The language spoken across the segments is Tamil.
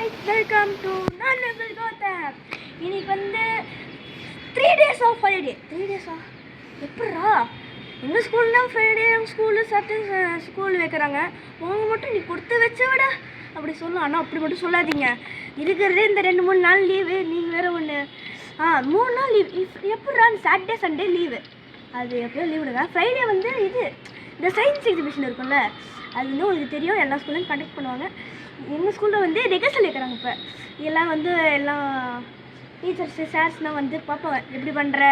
guys, welcome to Non-Level Gotham. இன்னைக்கு வந்து 3 days of holiday. 3 days ஆ எப்படா எங்கள் ஸ்கூல்னா ஃப்ரைடே ஸ்கூலு சாட்டர்டே ஸ்கூல் வைக்கிறாங்க. அவங்க மட்டும் நீ கொடுத்து வச்ச விட அப்படி சொல்லலாம். ஆனால் அப்படி மட்டும் சொல்லாதீங்க. இருக்கிறதே இந்த 2-3 நாள் லீவு. நீங்கள் வேறு ஒன்று 3 நாள் லீவ். எப்படா சாட்டர்டே சண்டே லீவு, அது எப்படியோ லீவ் விடுங்க. ஃப்ரைடே வந்து இந்த சயின்ஸ் எக்ஸிபிஷன் இருக்கும்ல, அது வந்து உங்களுக்கு தெரியும், எல்லா ஸ்கூல்லையும் கண்டக்ட் பண்ணுவாங்க. எங்கள் ஸ்கூலில் வந்து ரிகர்சல் வைக்கிறாங்க. இப்போ எல்லாம் வந்து எல்லாம் டீச்சர்ஸு சார்ஸ்னால் வந்து பார்ப்பாங்க, எப்படி பண்ணுற,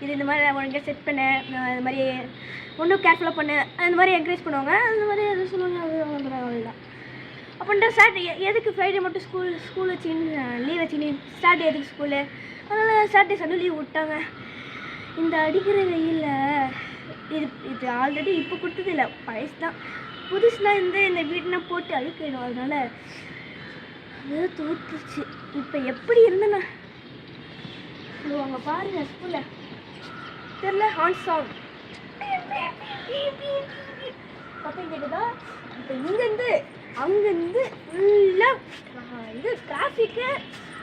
இது இந்த மாதிரி ஒழுங்காக செட் பண்ண, இது மாதிரி ஒன்றும் கேர்ஃபுல்லாக பண்ணு, அந்த மாதிரி என்கரேஜ் பண்ணுவாங்க. அந்த மாதிரி எதுவும் சொல்லுவாங்க. அவ்வளோதான். அப்படின்ற சாட்டர்டே எதுக்கு ஃப்ரைடே மட்டும் ஸ்கூல் வச்சுன்னு லீவ் வச்சுன்னு சாட்டர்டே எதுக்கு ஸ்கூலு, அதனால் சாட்டர்டே சண்டே லீவ் விட்டாங்க. இந்த அடிக்கிற வெயிலில் இது ஆல்ரெடி இப்போ கொடுத்தது இல்லை, பழசு தான். புதுசுலாம் இந்த வீட்டுனா போட்டு அழுக்கிடும், அதனால அது தூத்துச்சு. இப்போ எப்படி இருந்தேண்ணா அங்கே பாருங்க, ஸ்கூலில் தெரில ஹார்ன் சவுண்ட் பக்கம் கேட்குதா. இப்போ இங்கேருந்து அங்கேருந்து ஃபுல்லாக இது டிராஃபிக்கு,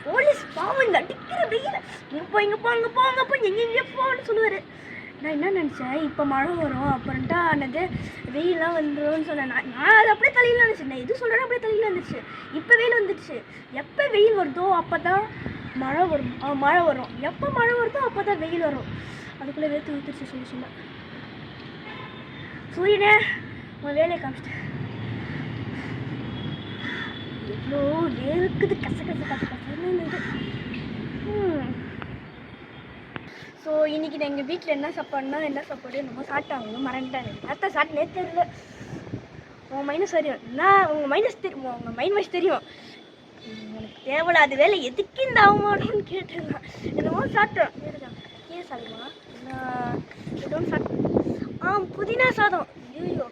போலீஸ் பாவம் இந்த அடிக்கிற வெயில், இங்கே போ எங்கெங்கே போன்னு சொல்லுவார். நான் என்ன நினச்சேன், இப்போ மழை வரும் அப்புறம்ட்டா ஆனது வெயிலாம் வந்துடும் சொன்னேன். நான் அது அப்படியே தலையில் நினச்சேன். நான் எது சொல்கிறேன் அப்படியே தலையில் வந்துடுச்சு. இப்போ வெயில் வந்துடுச்சு. எப்போ வெயில் வருதோ அப்போ தான் மழை வரும். எப்போ மழை வருதோ அப்போ தான் வெயில் வரும். அதுக்குள்ளே வேர்த்து ஊற்றுச்சு. சொல்ல சூரியனே உன் வேலையை காமிச்சிட்டேன். எவ்வளோ வேர்க்குது, கசன்னு இது. ஸோ இன்றைக்கி நான் எங்கள் வீட்டில் என்ன சாப்பாடு என்னமோ சாப்பிட்டாங்க, மறந்துட்டாங்க. அத்தை சாப்பிட்டே தெரியல. உங்கள் மைனஸ் தெரியும், உங்கள் மைனஸ் தெரியும், உங்கள் மைண்ட் வாய்ஸ் தெரியும். எனக்கு தேவையில்லாத வேலை எதுக்கு இந்த அவமானம்னு கேட்டுருந்தான். என்னமோ சாப்பிட்டோம். ஏன் சாப்பிடுமா எதுவும் சாப்பிட்டேன். புதினா சாதம். ஐயோ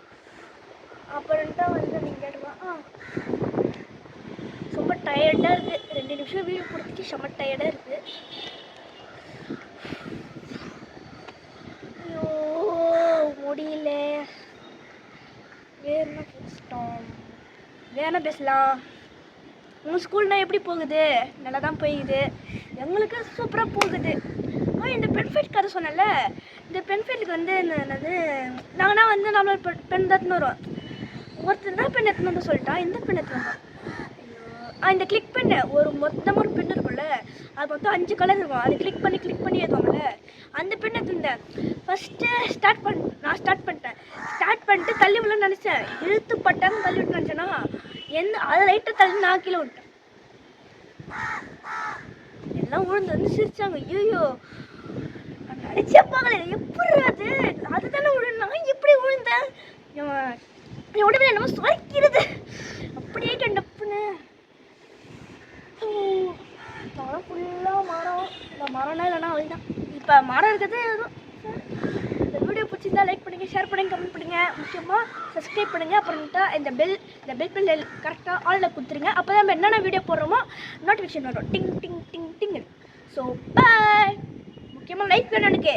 அப்புறம்ட்டா வந்து நீங்கள் கேட்டுக்கலாம். ரொம்ப டயர்டாக இருக்குது. 2 நிமிஷம் வீடு கொடுத்துட்டு செம்ம டயர்டாக இருக்குது. முடியல. வேற பேசலாம். உங்கள் ஸ்கூல்னால் எப்படி போகுது? நல்லா தான் போகுது. எங்களுக்கு சூப்பராக போகுது. இந்த பென்ஃபைட் கதை சொன்னல, இந்த பென்ஃபைட்டுக்கு வந்து என்னது, நாங்கன்னா வந்து நம்மளோட பென் தான் வரும். ஒருத்தர் தான் பென் எடுத்துன்னு வந்து சொல்லிட்டா, இந்த பென் எடுத்துன்னு வந்தோம். இந்த கிளிக் பண்ண மொத்தமாக ஒரு பென் இருக்கும்ல, அது மொத்தம் 5 கலர் இருக்கும். அது கிளிக் பண்ணி ஏற்றுவாங்கல்ல, அந்த பென் எடுத்துருந்தேன். ஃபஸ்ட்டு நான் ஸ்டார்ட் பண்ணிட்டு தள்ளி விடலான்னு நினச்சேன். இழுத்து பட்டான்னு தள்ளி விட்டு நினச்சேன்னா அதை லைட்டாக தள்ளி நான் கீழே விட்டேன். எல்லாம் விழுந்து வந்து சிரிச்சாங்க. ஐயோ நினச்சப்பாங்களே, எப்படி அதுதானே விழுந்து, நான் எப்படி விழுந்தேன், என் உடம்புல என்னமோ சுரைக்கிறது அப்படியே டப்புன்னு. மரம் ஃபுல்லாக மரம்னா இல்லைன்னா அதுதான். இப்போ மரம் இருக்கிறது எதுவும். இந்த வீடியோ பிடிச்சிருந்தா லைக் பண்ணுங்கள், ஷேர் பண்ணுங்கள், கமெண்ட் பண்ணுங்கள், முக்கியமாக சப்ஸ்கிரைப் பண்ணுங்கள். அப்புறமேட்டா இந்த பெல் கரெக்டாக ஆலில் கொடுத்துருங்க. அப்போ தான் நம்ம என்னென்ன வீடியோ போடுறோமோ நோட்டிஃபிகேஷன் வரும். Ding ding ding ding. So bye. முக்கியமாக லைக் வேணும் எனக்கு.